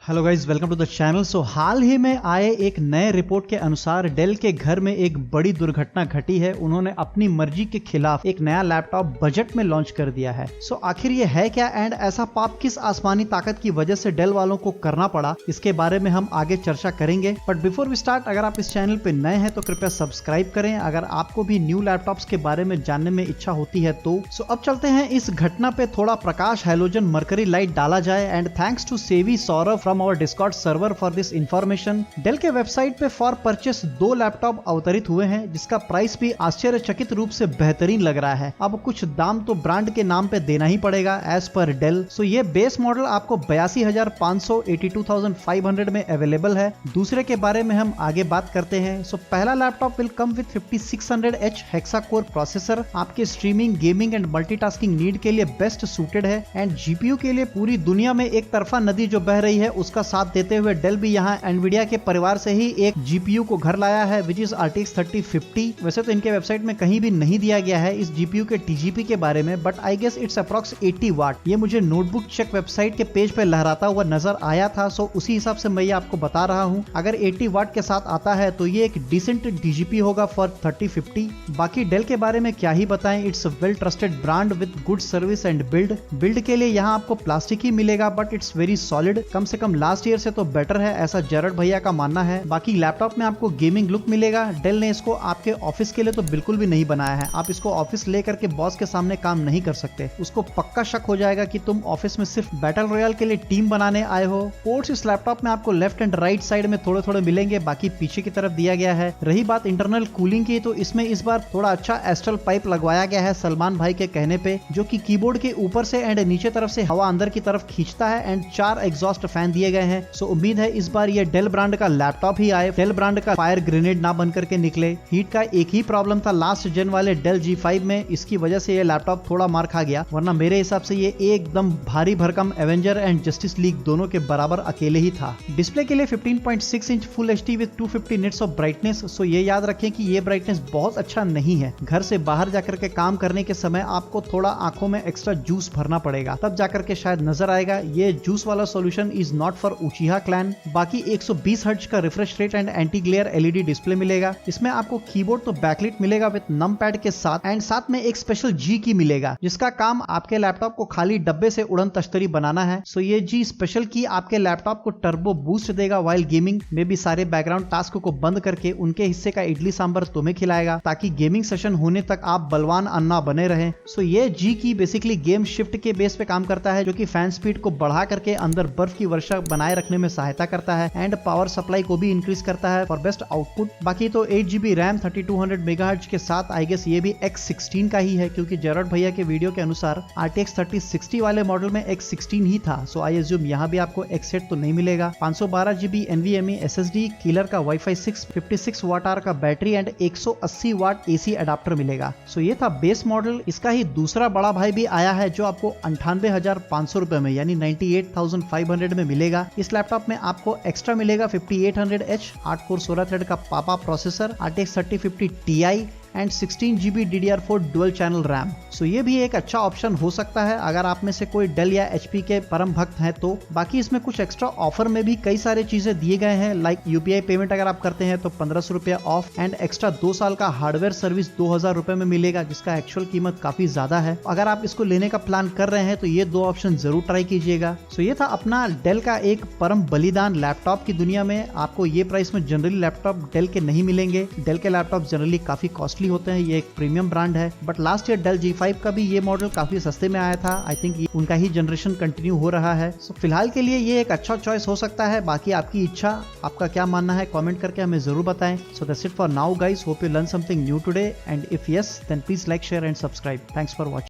Hello guys, welcome to the channel. हाल ही में आए एक नए रिपोर्ट के अनुसार डेल के घर में एक बड़ी दुर्घटना घटी है। उन्होंने अपनी मर्जी के खिलाफ एक नया लैपटॉप बजट में लॉन्च कर दिया है। आखिर ये है क्या एंड ऐसा पाप किस आसमानी ताकत की वजह से डेल वालों को करना पड़ा, इसके बारे में हम आगे चर्चा करेंगे। बट बिफोर वी स्टार्ट, अगर आप इस चैनल पे नए हैं तो कृपया सब्सक्राइब करें अगर आपको भी न्यू लैपटॉप्स के बारे में जानने में इच्छा होती है तो। अब चलते हैं इस घटना पे थोड़ा प्रकाश, हेलोजन, मरकरी लाइट डाला जाए। And thanks to Savi Saurabh from our Discord server for this information. Dell के वेबसाइट पे फॉर परचेस 2 लैपटॉप अवतरित हुए हैं, जिसका प्राइस भी आश्चर्यचकित रूप से बेहतरीन लग रहा है। अब कुछ दाम तो ब्रांड के नाम पे देना ही पड़ेगा एज पर डेल। ये बेस मॉडल आपको 82,500 82,500 में अवेलेबल है। दूसरे के बारे में हम आगे बात करते हैं। पहला laptop will come with 5600H hexa core processor, आपके streaming, gaming and multitasking need के लिए बेस्ट सूटेड है। एंड जीपीयू के लिए पूरी दुनिया में एक तरफा नदी जो बह रही है उसका साथ देते हुए डेल भी यहाँ एनवीडिया के परिवार से ही एक जीपीयू को घर लाया है, विच इज RTX 3050। वैसे तो इनके वेबसाइट में कहीं भी नहीं दिया गया है इस जीपीयू के टीजीपी के बारे में, but I guess it's approx 80 watt. ये मुझे नोटबुक चेक वेबसाइट के पेज पे लहराता हुआ नजर आया था, उसी हिसाब से मैं ये आपको बता रहा हूँ। अगर 80 वाट के साथ आता है तो ये एक डिसेंट डीजीपी होगा फॉर 3050। बाकी डेल के बारे में क्या ही बताएं, it's well trusted brand with good service and build के लिए यहाँ आपको प्लास्टिक ही मिलेगा, बट इट्स वेरी सॉलिड। कम से कम लास्ट ईयर से तो बेटर है, ऐसा जरड भैया का मानना है। बाकी लैपटॉप में आपको गेमिंग लुक मिलेगा। डेल ने इसको आपके ऑफिस के लिए तो बिल्कुल भी नहीं बनाया है। आप इसको ऑफिस लेकर के बॉस के सामने काम नहीं कर सकते। उसको पक्का शक हो जाएगा कि तुम ऑफिस में सिर्फ बैटल रॉयल के लिए टीम बनाने आए हो। पोर्ट्स इस लैपटॉप में आपको लेफ्ट एंड राइट साइड में थोड़े थोड़े मिलेंगे, बाकी पीछे की तरफ दिया गया है। रही बात इंटरनल कूलिंग की, तो इसमें इस बार थोड़ा अच्छा एस्ट्रल पाइप लगवाया गया है सलमान भाई के कहने पे, जो कि कीबोर्ड के ऊपर से एंड नीचे तरफ से हवा अंदर की तरफ खींचता है। एंड 4 एग्जॉस्ट फैन दिए गए हैं। उम्मीद है इस बार ये डेल ब्रांड का लैपटॉप ही आए, डेल ब्रांड का फायर ग्रेनेड ना बन करके निकले। हीट का एक ही प्रॉब्लम था लास्ट जेन वाले डेल G5 में, इसकी वजह से ये लैपटॉप थोड़ा मार खा गया, वरना मेरे हिसाब से ये एकदम भारी भरकम एवेंजर एंड जस्टिस लीग दोनों के बराबर अकेले ही था। डिस्प्ले के लिए 15.6 inch full HD with 250 nits of brightness. ये याद रखें कि ये ब्राइटनेस बहुत अच्छा नहीं है। घर से बाहर जाकर के काम करने के समय आपको थोड़ा आंखों में एक्स्ट्रा जूस भरना पड़ेगा, तब जाकर के शायद नजर आएगा। ये जूस वाला solution is not for उचिहा clan. बाकी 120 हर्ट्ज का refresh rate and anti glare LED display मिलेगा। इसमें आपको कीबोर्ड तो बैकलिट मिलेगा विद नम पैड के साथ, एंड साथ में एक स्पेशल G की मिलेगा, जिसका काम आपके लैपटॉप को खाली डब्बे से उड़न तश्तरी बनाना है। ये G स्पेशल की आपके लैपटॉप को टर्बो बूस्ट देगा वाइल गेमिंग में भी। सारे बैकग्राउंड टास्क को बंद करके उनके हिस्से का इडली सांबर तुम्हें खिलाएगा, ताकि गेमिंग सेशन होने तक आप बलवान अन्ना बने रहे। ये G की बेसिकली गेम शिफ्ट के बेस पे काम करता है, जो कि फैन स्पीड को बढ़ा करके अंदर बर्फ की वर्षा बनाए रखने में सहायता करता है एंड पावर सप्लाई को भी इंक्रीज करता है फॉर बेस्ट आउटपुट। बाकी तो 8GB रैम 3200 मेगाहर्ट्ज के साथ आई गेस ये भी X16 का ही है, क्योंकि जरड भैया के वीडियो के अनुसार RTX 3060 वाले मॉडल में X16 ही था। आई एज्यूम यहाँ भी आपको X8 तो नहीं मिलेगा। 512GB NVMe SSD, किलर का Wi-Fi 6, 56 वाट आवर का battery and 180 watt AC adapter मिलेगा। ये था बेस मॉडल। इसका ही दूसरा बड़ा भाई भी आया है, जो आपको 98,500 रुपए में यानी 98,500 में मिलेगा। इस लैपटॉप में आपको एक्स्ट्रा मिलेगा 5800H 8 कोर 16 थ्रेड का पापा processor, RTX 3050 Ti and 16GB DDR4 dual channel RAM. ये भी एक अच्छा ऑप्शन हो सकता है अगर आप में से कोई डेल या HP के परम भक्त हैं तो। बाकी इसमें कुछ एक्स्ट्रा ऑफर में भी कई सारे चीजें दिए गए हैं, लाइक UPI पेमेंट अगर आप करते हैं तो 1500 रुपया ऑफ एंड एक्स्ट्रा 2 साल का हार्डवेयर सर्विस 2000 रुपए में मिलेगा, जिसका एक्चुअल कीमत काफी ज्यादा है। अगर आप इसको लेने का प्लान कर रहे हैं तो ये 2 ऑप्शन जरूर ट्राई कीजिएगा। ये था अपना डेल का एक परम बलिदान। लैपटॉप की दुनिया में आपको ये प्राइस में जनरली लैपटॉप डेल के नहीं मिलेंगे। डेल के लैपटॉप जनरली काफी कॉस्टली होते हैं, ये एक प्रीमियम ब्रांड है। But last year Dell G5 का भी ये मॉडल काफी सस्ते में आया था। आई थिंक उनका ही जनरेशन कंटिन्यू हो रहा है। फिलहाल के लिए ये एक अच्छा चॉइस हो सकता है। बाकी आपकी इच्छा, आपका क्या मानना है कमेंट करके हमें जरूर बताएं। That's it for now guys, hope you learn something new today and if yes then please like, share and subscribe. Thanks for watching.